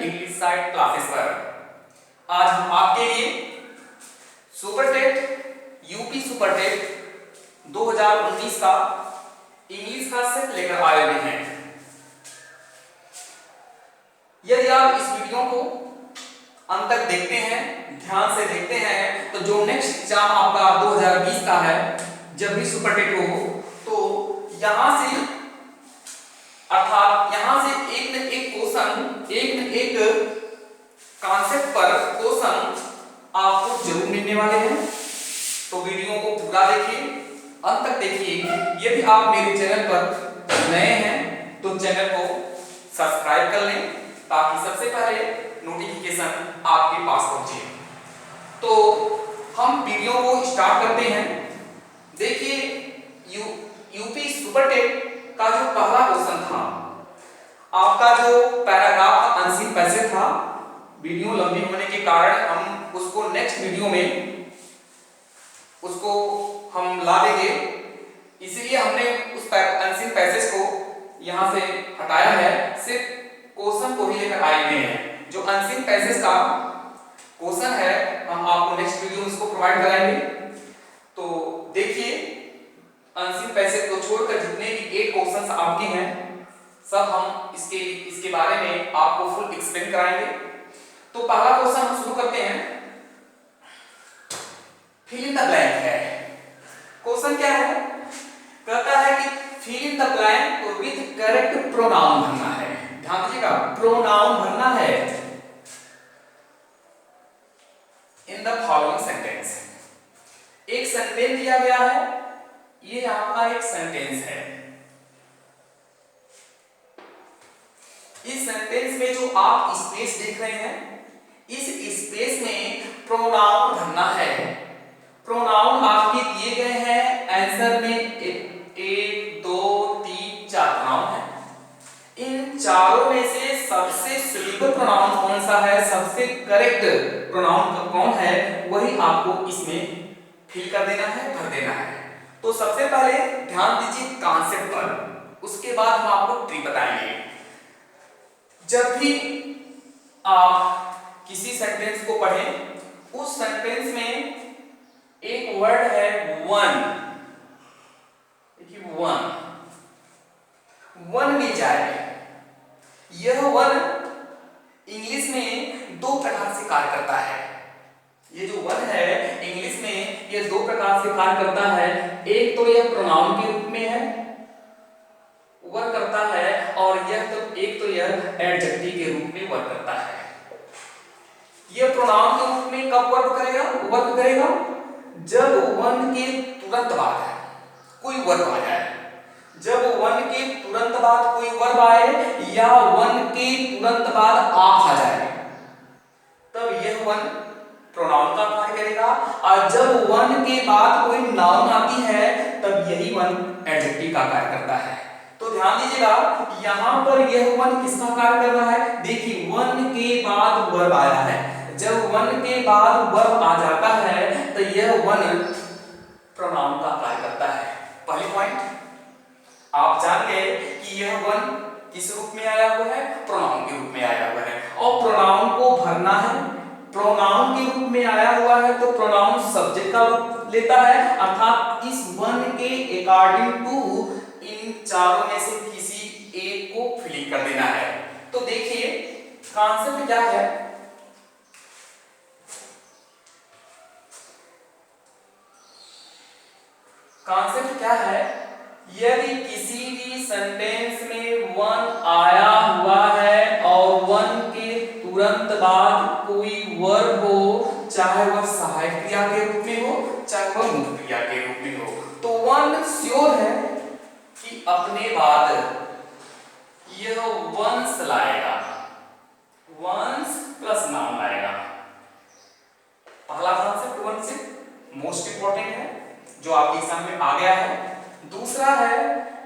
English side classes पर। आज हम आपके लिए सुपरटेट यूपी सुपरटेट 2019 का इंग्लिश का सेट लेकर आए हुए हैं। यदि आप इस वीडियो को अंत तक देखते हैं, ध्यान से देखते हैं, तो जो नेक्स्ट एग्जाम आपका 2020 का है, जब भी सुपरटेट हो, तो यहां से अर्थात यहां से एक न एक क्वेश्चन, एक न एक कॉन्सेप्ट पर क्वेश्चन आपको जरूर मिलने वाले हैं। तो वीडियो को पूरा देखिए, अंत तक देखिए। यदि आप मेरे चैनल पर नए हैं तो चैनल को सब्सक्राइब कर लें, ताकि सबसे पहले नोटिफिकेशन आपके पास पहुंचे। तो हम वीडियो को स्टार्ट करते हैं। देखिए, यूपी सुपरटेट का जो पहला क्वेश्चन था, आपका जो पैराग्राफ का अनसीन पैसेज था, वीडियो लंबी होने के कारण हम उसको नेक्स्ट वीडियो में उसको हम ला देंगे, इसलिए हमने उस अनसीन पैसेज को यहां से हटाया है, सिर्फ क्वेश्चन को ही लेकर आए हुए हैं। जो अनसीन पैसेज का क्वेश्चन है, हम आपको नेक्स्ट वीडियो में उसको प्रोवाइड कराएंगे। तो देखिए, अनसीन पैसेज को छोड़कर जितने भी 8 क्वेश्चंस आपके हैं, सब हम इसके बारे में आपको फुल एक्सप्लेन कराएंगे। तो पहला क्वेश्चन हम शुरू करते हैं। फिल इन द ब्लैंक है। क्वेश्चन क्या है? कहता है कि fill in the blank with correct pronoun भरना है। ध्यान दीजिएगा, प्रोनाउन भरना है इन द फॉलोइंग सेंटेंस। एक सेंटेंस दिया गया है, ये आपका एक सेंटेंस है। इस सेंटेंस में जो आप स्पेस देख रहे हैं, इस स्पेस में प्रोनाउन भरना है। प्रोनाउन आपके दिए गए हैं आंसर में, 1 2 3 4 प्रोनाउन है। इन चारों में से सबसे सुटेबल प्रोनाउन कौन सा है, सबसे करेक्ट प्रोनाउन कौन है, वही आपको इसमें फिल कर देना है, भर देना है। तो सबसे पहले ध्यान दीजिए कॉन्सेप्ट पर, उसके बाद हम आपको ट्रिक बताएंगे। जब भी आप किसी सेंटेंस को पढ़ें, उस सेंटेंस में एक वर्ड है वन। देखिए, वन मिल जाए। यह वन इंग्लिश में 2 प्रकार से कार्य करता है। ये जो वन है इंग्लिश में, ये 2 प्रकार से कार्य करता है। एक तो यह प्रोनाउन के रूप में है, वर्क करता है, और एक तो यह एडजेक्टिव के रूप में वर्क करता है। यह प्रोनाउन के रूप में कब वर्क करेगा? जब वन के तुरंत बाद कोई वर्ब आ जाए। जब वन के तुरंत बाद कोई वर्ब आए, या वन के तुरंत बाद आप आ जाए, तब यह वन प्रोनाउन का कार्य करेगा। और जब वन के बाद कोई नाउन आती है, तब यही वन एडजेक्टिव का कार्य करता है। तो ध्यान दीजिएगा, यहां पर यह वन किसका कार्य कर रहा है? देखिए, वन के बाद वर्ब आया है। जब वन के बाद वर्ब आ जाता है, तो यह वन प्रोनाउन का कार्य करता है। पहली पॉइंट आप जान गए कि यह वन किस रूप में आया हुआ है? प्रोनाउन के रूप में आया हुआ है, और प्रोनाउन को भरना है। प्रोनाउन के रूप में आया हुआ है, तो प्रोनाउन सब्जेक्ट का रूप लेता है, अर्थात इस वन के अकॉर्डिंग टू इन चारों में से किसी एक को फिल कर देना है। तो देखिए, कॉन्सेप्ट क्या है? कॉन्सेप्ट क्या है? यदि किसी भी सेंटेंस में वन आया हुआ है और वन के तुरंत बाद कोई वर्ब हो, चाहे वह सहायक क्रिया के रूप में हो, चाहे वह मुख्य क्रिया के रूप में हो, तो वन श्योर है कि अपने बाद यह वंस लाएगा, वंस प्लस नाउन लाएगा। पहला कॉन्सेप्ट वन से मोस्ट इंपॉर्टेंट है, जो आपके एग्जाम में आ गया है। दूसरा है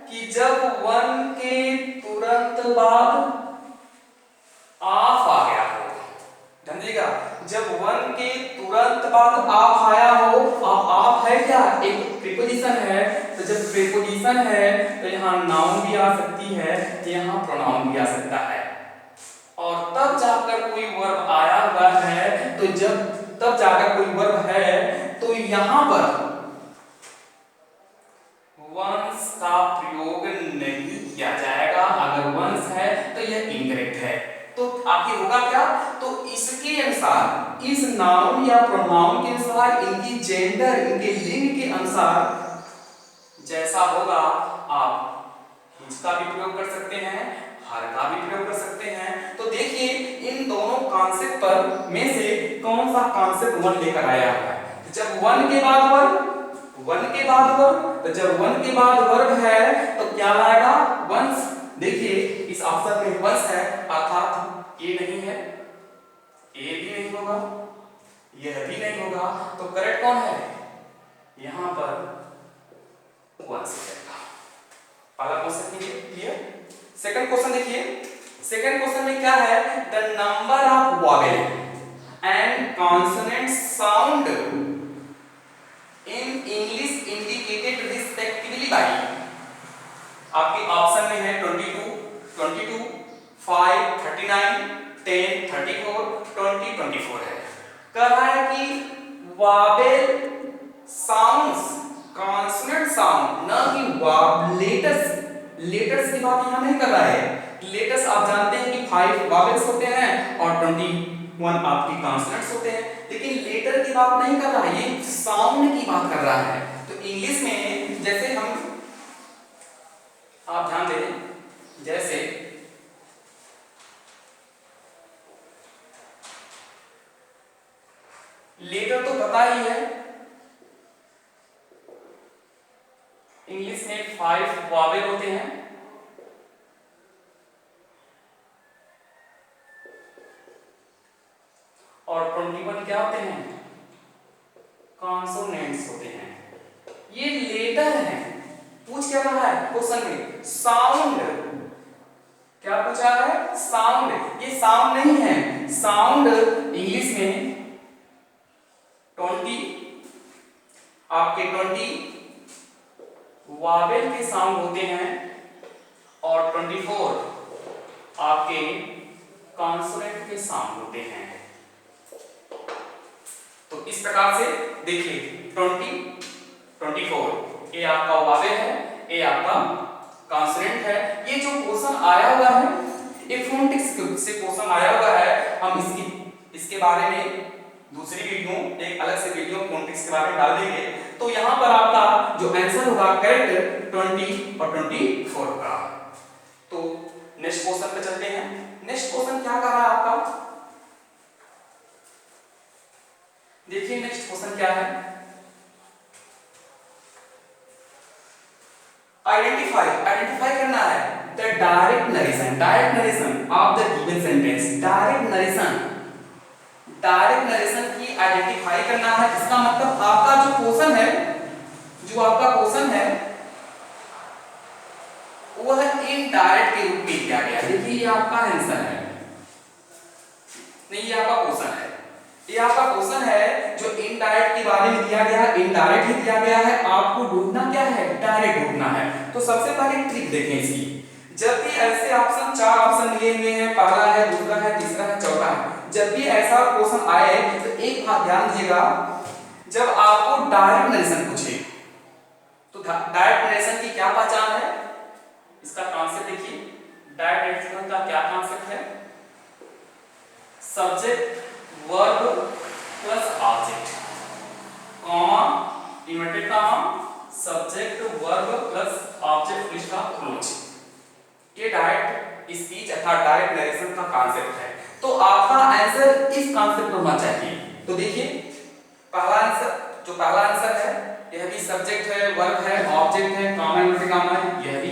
कि जब वन के तुरंत बाद आप आ गया हो, समझिएगा, जब वन के तुरंत बाद आप आया हो, आप है क्या? एक प्रीपोजिशन है। तो जब प्रीपोजिशन है, तो यहाँ नाउन भी आ सकती है, यहाँ प्रोनाउन भी आ सकता है। और तब जाकर कोई वर्ब आया हुआ है, तो जब तब जाकर कोई वर्ब है तो यहां पर वंस का प्रयोग नहीं किया जाएगा। अगर वंस है तो यह इनकरेक्ट है। तो आगे होगा क्या, तो इसके अनुसार, इस नाउन या प्रोनाउन के अनुसार, इनकी जेंडर, इनके लिंग के अनुसार जैसा होगा आप हिज का भी प्रयोग कर सकते हैं, हर का भी प्रयोग कर सकते हैं। तो देखिए इन दोनों कॉन्सेप्ट पर में से कौन सा कॉन्सेप्ट वन लेकर आया है। जब वन के बाद वर्ब, वन के बाद वर्ब, तो जब वन के बाद वर्ब है तो क्या लाएगा, वंस। देखिए इस ऑप्शन में वंस है, अर्थात ए नहीं है, ए भी नहीं होगा, यह भी नहीं होगा, तो करेक्ट कौन है, यहां पर वंस रहेगा। पहला क्वेश्चन क्लियर। सेकंड क्वेश्चन देखिए, सेकंड क्वेश्चन में क्या है, the number of vowel and consonant sound in English indicated respectively by, आपके ऑप्शन में है 22, 5, 39, 10, 34, 20, 24 है। कह रहा है कि वॉवेल साउंड्स, कॉन्सोनेंट साउंड, ना कि लेटर्स, लेटर्स की बात यहां नहीं कर रहा है। लेटर्स आप जानते हैं कि 5 वॉवेल्स होते हैं और 21 आपकी कॉन्सोनेंट्स होते हैं, लेकिन लेटर की बात नहीं कर रहा है, ये साउंड की बात कर रहा है। तो इंग्लिश में जैसे हम, आप ध्यान दें, जैसे लेटर तो पता ही है, इंग्लिश में 5 वॉवेल होते हैं और 21 क्या होते हैं, कॉन्सोनेंट्स होते हैं। ये लेटर है। पूछ क्या रहा है क्वेश्चन में, साउंड, क्या पूछा है, साउंड। ये साउंड नहीं है, साउंड इंग्लिश में 20, आपके 20 वॉवेल के साउंड होते हैं और 24 आपके कॉन्सोनेंट के साउंड होते हैं। तो इस प्रकार से देखिए 20, 24, ये आपका वॉवेल है, ये आपका कॉन्सोनेंट है। ये जो क्वेश्चन आया हुआ है, ये फोनेटिक्स से क्वेश्चन आया हुआ है। हम इसके बारे में दूसरी वीडियो, एक अलग से वीडियो फोनेटिक्स के बारे में डाल देंगे। तो यहां पर आपका जो आंसर होगा करेक्ट 20 और 24 होगा। तो नेक्स्ट क्वेश्चन पे चलते हैं। नेक्स्ट क्वेश्चन क्या कर रहा है आपका, देखिए नेक्स्ट क्वेश्चन क्या है, आइडेंटिफाई करना है the direct narration of the given sentence. Direct narration की आइडेंटिफाई करना है। इसका मतलब आपका जो क्वेश्चन है, जो आपका क्वेश्चन है वह इनडायरेक्ट के रूप में दिया गया है। देखिए ये आपका आंसर है, नहीं ये आपका क्वेश्चन है, ये आपका क्वेश्चन है जो इनडायरेक्ट के बारे में दिया गया है, इनडायरेक्ट ही दिया गया है। आपको ढूंढना क्या है, डायरेक्ट ढूंढना है। तो सबसे पहले ट्रिक देखें इसकी। जब भी ऐसे ऑप्शन, 4 ऑप्शन दिए हुए हैं, पहला है, दूसरा है, तीसरा है, चौथा है, जब भी ऐसा क्वेश्चन आए तो एक बात ध्यान दीजिएगा, जब आपको डायरेक्ट नरेशन पूछे तो डायरेक्ट नरेशन की क्या पहचान है, इसका कॉन्सेप्ट देखिए। डायरेक्ट नरेशन का क्या कॉन्सेप्ट है, subject verb plus object, comma, inverted comma, subject verb plus object, police का क्लोज। ये डायरेक्ट स्पीच अर्थात डायरेक्ट नरेशन का कॉन्सेप्ट है। तो आपका आंसर इस कॉन्सेप्ट में होना चाहिए। तो देखिए पहला आंसर, जो पहला आंसर है, यह भी सब्जेक्ट है, वर्ब है, ऑब्जेक्ट है, कॉमा, इन्वर्टेड कॉमा है, यह भी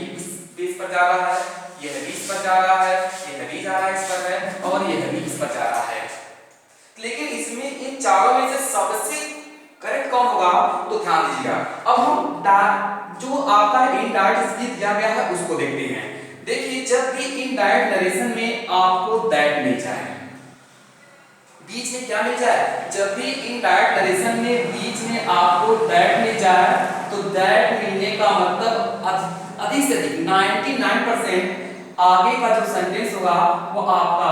इस पर जा रहा है, यह भी इस पर जा रहा है, यह भी जा रहा है इस पर है, और यह भी इस पर जा रहा है। लेकिन इसमें इन चारों में से सबसे करेक्ट कौन होगा, तो ध्यान दीजिएगा। अब हम जो आपका इनडायरेक्ट स्पीच दिया गया है उसको देखते हैं। देखिए जब भी इनडायरेक्ट नरेशन में आपको दैट मिल जाए, बीच में क्या मिल जाए, जब भी इनडायरेक्ट नरेशन में बीच में आपको दैट मिल जाए तो दैट मिलने का मतलब अधिक से अधिक 99% आगे का जो सेंटेंस होगा वो आपका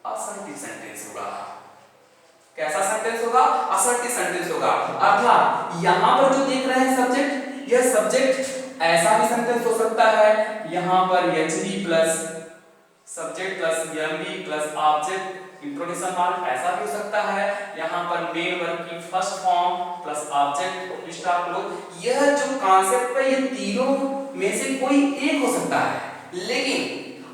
असर्टिव सेंटेंस होगा। कैसा सेंटेंस होगा? असर्टिव सेंटेंस होगा। अर्थात यहां पर जो देख रहे हैं सब्जेक्ट, यह सब्जेक्ट ऐसा भी सेंटेंस हो सकता है, यहां पर HD plus subject plus MB plus object introduction mark, ऐसा भी हो सकता है। यहां पर मेन वर्ब की first form plus object star close. यह जो कॉन्सेप्ट है ये तीनों में से कोई एक हो सकता है, लेकिन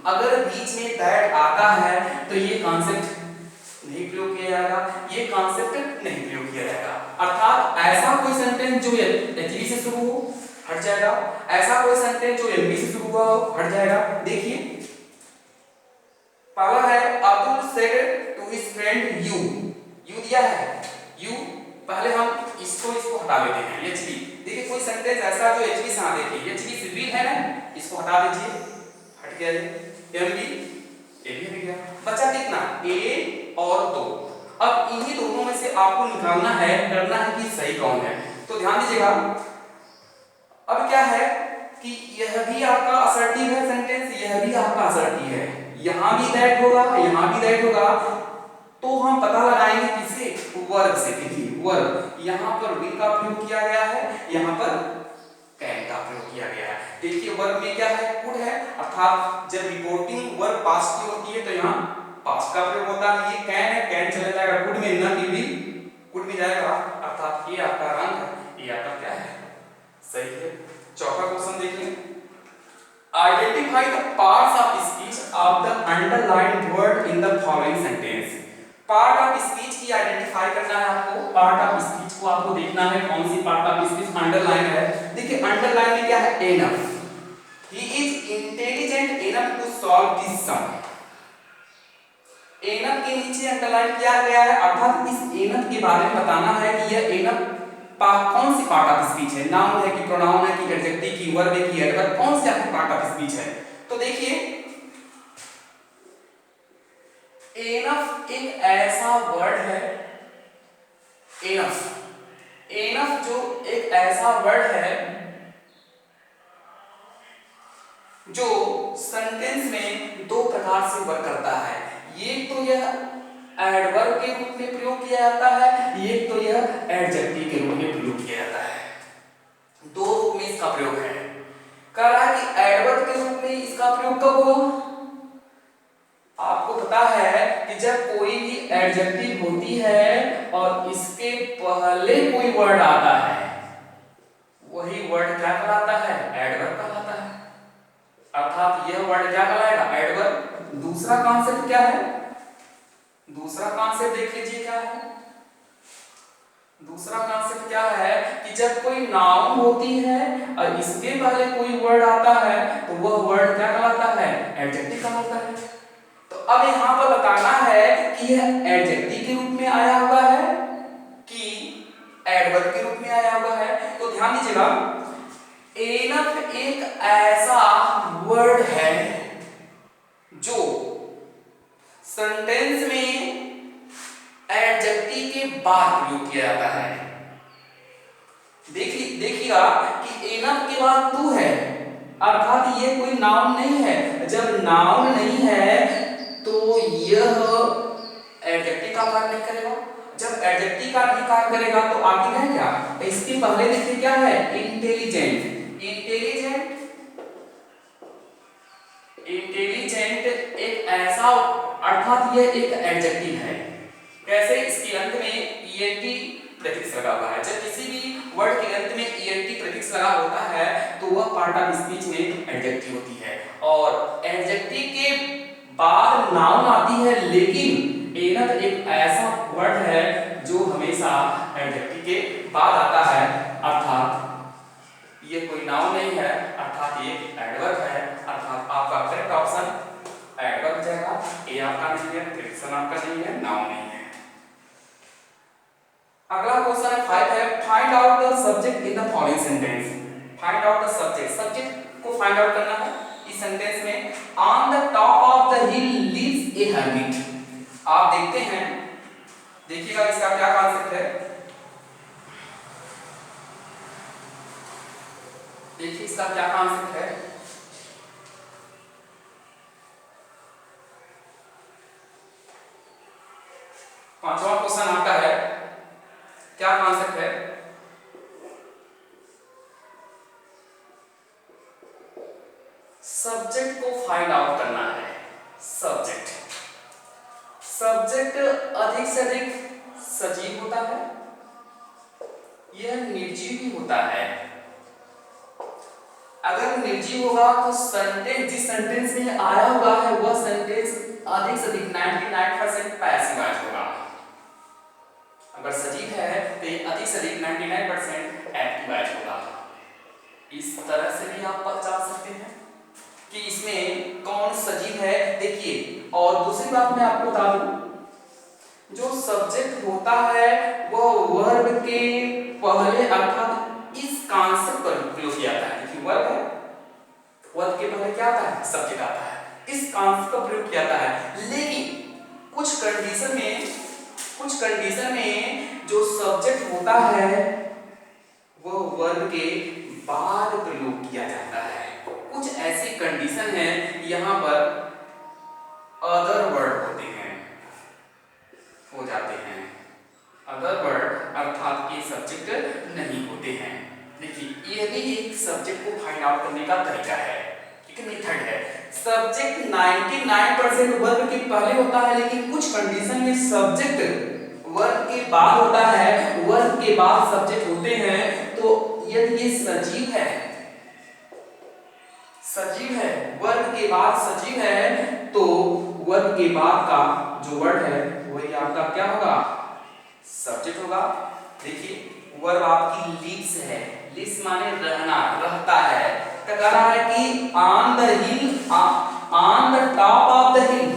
अगर बीच में दैट आता है तो ये कॉन्सेप्ट नहीं प्रयोग किया जाएगा, ये कॉन्सेप्ट नहीं प्रयोग किया जाएगा। अर्थात ऐसा कोई सेंटेंस जो एचबी से शुरू हो हट जाएगा, ऐसा कोई सेंटेंस जो एमबी से शुरू हुआ हो हट जाएगा। देखिए पहला है Atul said to his friend you. You दिया है, यू पहले हम इसको हटा देते हैं एचबी। देखिए कोई सेंटेंस ऐसा जो एचबी से आ, देखिए एचबी सिविल है ना, इसको हटा दीजिए, हट गया ये एमबी, ए भी हट गया, बचा कितना ए और दो। अब इन्हीं दोनों में से आपको निकालना है, करना है कि सही कौन है। तो ध्यान दीजिएगा, अब क्या है कि यह भी आपका असर्टिव है सेंटेंस, यह भी आपका असर्टिव है, यहां भी दैट होगा, यहां भी दैट होगा, तो हम पता लगाएंगे किसे? वर्ब से। देखिए वर्ब, यहां पर विल का प्रयोग किया गया है, यहां पर कैन का प्रयोग किया गया है। देखिए वर्ब में क्या है? कुड है, अर्थात जब रिपोर्टिंग वर्ब पास्ट की होती है तो यहां पास्ट का प्रयोग होता है। ये कैन है, कैन चला जाएगा कुड में, ना की विल कुड में जाएगा, अर्थात ये आपका रंग है, ये आपका क्या है? सही है। चौथा क्वेश्चन देखिए, identify the parts of speech of the underlined word in the following sentence. Part of speech की आइडेंटिफाई करना है आपको, पार्ट ऑफ स्पीच को आपको देखना है कौन सी पार्ट ऑफ स्पीच अंडरलाइन है। देखिए अंडरलाइन में क्या है? Enough, he is intelligent enough to solve this sum. Enough के नीचे अंडरलाइन किया गया है, अर्थात इस एनफ के बारे में बताना है कि यह एनफ कौन सी पार्ट ऑफ स्पीच है, नाउन है कि प्रोनाउन है कि एडजेक्टिव की वर्ब है कि एडवर्ब, कौन सी आपकी पार्ट ऑफ स्पीच है। तो देखिए एनफ एक ऐसा वर्ड है, एनफ, एनफ जो एक ऐसा वर्ड है जो सेंटेंस में दो प्रकार से वर्क करता है। ये तो यह एडवर्ब के रूप में प्रयोग किया जाता है, ये तो यह एडजेक्टिव के रूप में प्रयोग किया जाता है, दो रूप में इसका प्रयोग है। कह रहा है कि एडवर्ब के रूप में इसका प्रयोग कब हुआ? आपको पता है कि जब कोई भी एडजेक्टिव होती है और इसके पहले कोई वर्ड आता है, वही वर्ड क्या कहलाता है? एडवर्ब कहलाता है। अर्थात यह वर्ड क्या कहलाएगा? एडवर्ब। दूसरा कॉन्सेप्ट क्या है? दूसरा कॉन्सेप्ट देख लीजिए क्या है। दूसरा कॉन्सेप्ट क्या है कि जब कोई नाउन होती है और इसके पहले कोई वर्ड आता है तो वह वर्ड क्या कहलाता है? एडजेक्टिव कहलाता है। तो अब यहां पर बताना है कि यह एडजेक्टिव के रूप में आया हुआ है कि एडवर्ब के रूप में आया हुआ है। तो ध्यान दीजिएगा, एनफ एक ऐसा वर्ड है जो सेंटेंस में एडजेक्टिव के बाद प्रयोग किया जाता है। देखिएगा कि एनफ के बाद टू है, अर्थात ये कोई नाउन नहीं है। जब नाउन नहीं है तो यह एडजेक्टिव का कार्य नहीं करेगा। जब एडजेक्टिव का नहीं कार्य करेगा तो आगे है क्या? इसके पहले देखिए क्या है? इंटेलिजेंट। इंटेलिजेंट, इंटेलिजेंट एक ऐसा, अर्थात यह एक एडजेक्टिव है। कैसे? इसके अंत में ईएनटी प्रीफिक्स लगा हुआ है। जब किसी भी वर्ड के अंत में ईएनटी प्रीफिक्स लगा होता है तो वह पार्ट ऑफ स्पीच में एडजेक्टिव होती है, और एडजेक्टिव के बाद नाउन आती है, लेकिन एनफ एक ऐसा वर्ड है जो हमेशा एडजेक्टिव के बाद आता है, अर्थात ये कोई नाउन नहीं है, अर्थात ये एडवर्ब है। अर्थात आपका करेक्ट ऑप्शन एडवर्ब जाएगा। ए आपका नहीं है, प्रीफिक्स आपका नहीं है, नाउन नहीं है। अगला क्वेश्चन 5 है, find out the subject in the following sentence. Find out the subject, subject को फाइंड आउट करना है इस सेंटेंस में। On the top of the hill lives a hermit. आप देखते हैं, देखिएगा इसका क्या कॉन्सेप्ट है। देखिए इसका क्या कॉन्सेप्ट है। पांचवा क्वेश्चन आपका है, क्या कॉन्सेप्ट है? सब्जेक्ट को फाइंड आउट करना है। सब्जेक्ट अधिक से अधिक सजीव होता है, यह निर्जीव भी होता है। अगर निर्जीव होगा तो सेंटेंस, जिस सेंटेंस में आया हुआ है वह सेंटेंस अधिक से अधिक 99% पैसिवाइज होगा। अगर सजीव है तो ये अधिक से अधिक 99% एक्टिवाइज होगा। इस तरह से भी आप पहचान सकते हैं कि इसमें कौन सजीव है। देखिए, और दूसरी बात मैं आपको बता दूं, जो सब्जेक्ट होता है वह वर्ब के पहले अर्थात इस कॉन्सेप्ट पर प्रयोग किया जाता है। देखिए, वर्ब है, वर्ब के पहले क्या आता है? सब्जेक्ट आता है। इस कॉन्सेप्ट का प्रयोग किया जाता है। लेकिन कुछ कंडीशन में जो सब्जेक्ट होता है वो वर्ब के बाद प्रयोग किया जाता है। कुछ ऐसी कंडीशन है, यहाँ पर अदर वर्ड होते हैं, हो जाते हैं। अदर वर्ड अर्थात ये सब्जेक्ट नहीं होते हैं। देखिए, यह भी एक सब्जेक्ट को फाइंड आउट करने का तरीका है, एक मेथड है। सब्जेक्ट 99% वर्ब के पहले होता है, लेकिन कुछ कंडीशन में सब्जेक्ट वर्ब के बाद होता है, वर्ब के बाद सब्जेक्ट होते हैं। तो यदि ये सजीव है, वर्ब के बाद सजीव है, तो वर्ब के बाद का जो वर्ड है वही आपका क्या होगा? सब्जेक्ट होगा। देखिए, वर्ब आपकी लिव्स है, लिव्स माने रहना, रहता है। तो कह रहा है कि on the hill, on the top of the हिल।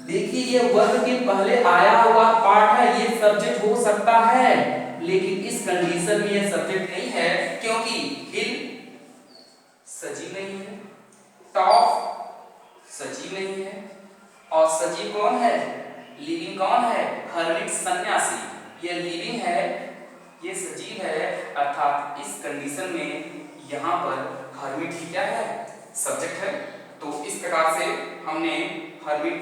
देखिए, ये वर्ब के पहले आया हुआ पार्ट है, ये सब्जेक्ट हो सकता है, लेकिन इस कंडीशन में ये सब्जेक्ट नहीं है, क्योंकि हिल सजीव नहीं है, टॉप सजीव नहीं है, और सजीव कौन है? लिविंग कौन है? हर्मिट, सन्यासी। ये लिविंग है, ये सजीव है, अर्थात इस कंडीशन में यहाँ पर हर्मिट ही क्या है? सब्जेक्ट है। तो इस प्रकार से हमने हर्मिट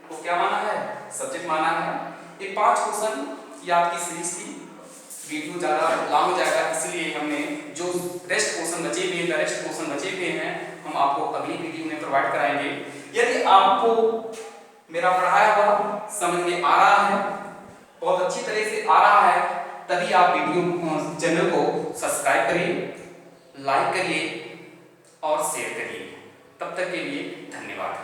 को क्या माना है? सब्जेक्ट माना है। ये 5 क्वेश्चन ये आपकी सीरीज थी। वीडियो ज़्यादा लंबा हो जाएगा, इसलिए हमने जो रेस्ट क्वेश्चन बचे हुए हैं हम आपको अगली वीडियो में प्रोवाइड कराएंगे। यदि आपको मेरा पढ़ाया हुआ समझ में आ रहा है, बहुत अच्छी तरह से आ रहा है, तभी आप वीडियो चैनल को सब्सक्राइब करिए, लाइक करिए और शेयर करिए। तब तक के लिए धन्यवाद।